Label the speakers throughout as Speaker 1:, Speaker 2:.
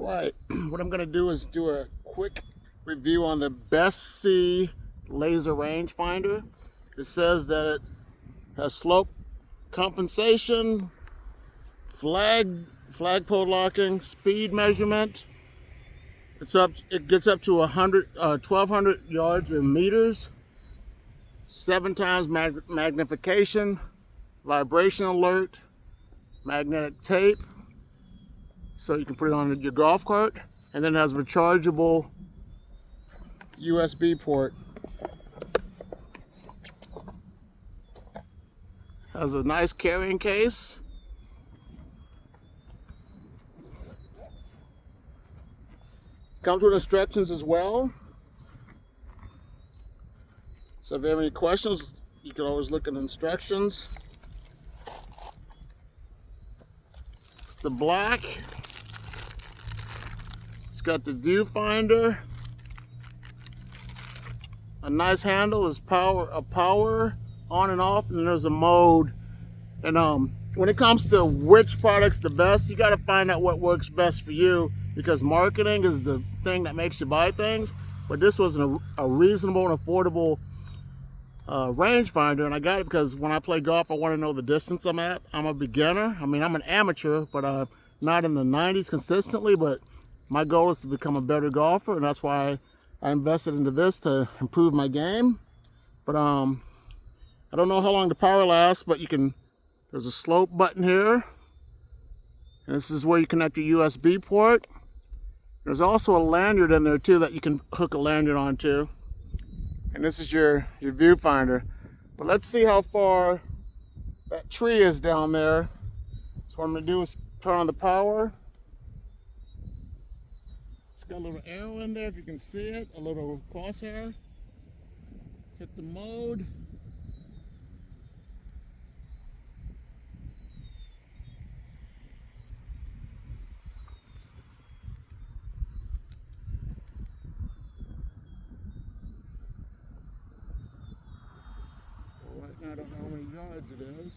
Speaker 1: Alright, what I'm going to do is do a quick review on the Bessie laser rangefinder. It says that it has slope compensation, flagpole locking, speed measurement. It gets up to 1,200 yards or meters, 7 times magnification, vibration alert, magnetic tape, so you can put it on your golf cart, and then it has a rechargeable USB port. Has a nice carrying case. Comes with instructions as well. So if you have any questions, you can always look at instructions. It's the black. It's got the viewfinder. A nice handle is power on and off, and there's a mode. And when it comes to which product's the best, you got to find out what works best for you, because marketing is the thing that makes you buy things. But this was a reasonable and affordable rangefinder, and I got it because when I play golf, I want to know the distance I'm at. I'm a beginner. I mean, I'm an amateur, but not in the 90s consistently. But my goal is to become a better golfer, and that's why I invested into this, to improve my game. But I don't know how long the power lasts, but there's a slope button here. And this is where you connect your USB port. There's also a lanyard in there too that you can hook a lanyard onto. And this is your viewfinder. But let's see how far that tree is down there. So what I'm gonna do is turn on the power. It's got a little arrow in there if you can see it, a little crosshair. Hit the mode. Right now I don't know how many yards it is.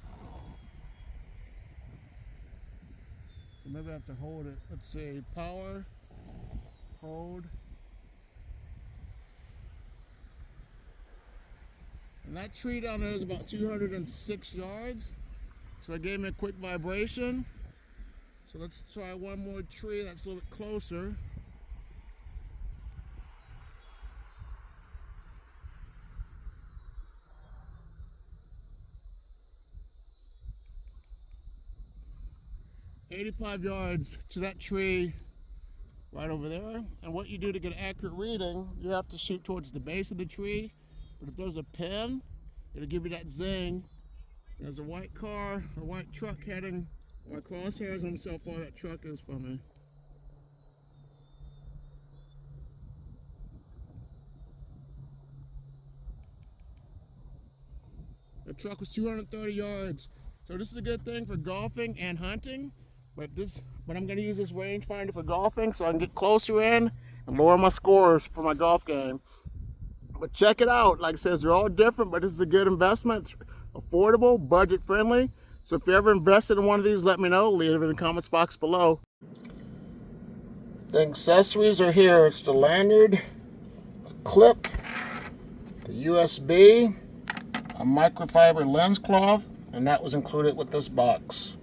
Speaker 1: So maybe I have to hold it. Let's see, power, hold. And that tree down there is about 206 yards. So it gave me a quick vibration. So let's try one more tree that's a little bit closer. "85 yards to that tree right over there." And what you do to get an accurate reading, you have to shoot towards the base of the tree. But if there's a pin, it'll give you that zing. There's a white car, a white truck heading. My crosshairs on how far that truck is from me. The truck was 230 yards. So this is a good thing for golfing and hunting. But I'm going to use this rangefinder for golfing so I can get closer in and lower my scores for my golf game. But check it out. Like I said, they're all different, but this is a good investment. It's affordable, budget friendly. So if you ever invested in one of these, let me know. Leave it in the comments box below. The accessories are here. It's the lanyard, a clip, the USB, a microfiber lens cloth, and that was included with this box.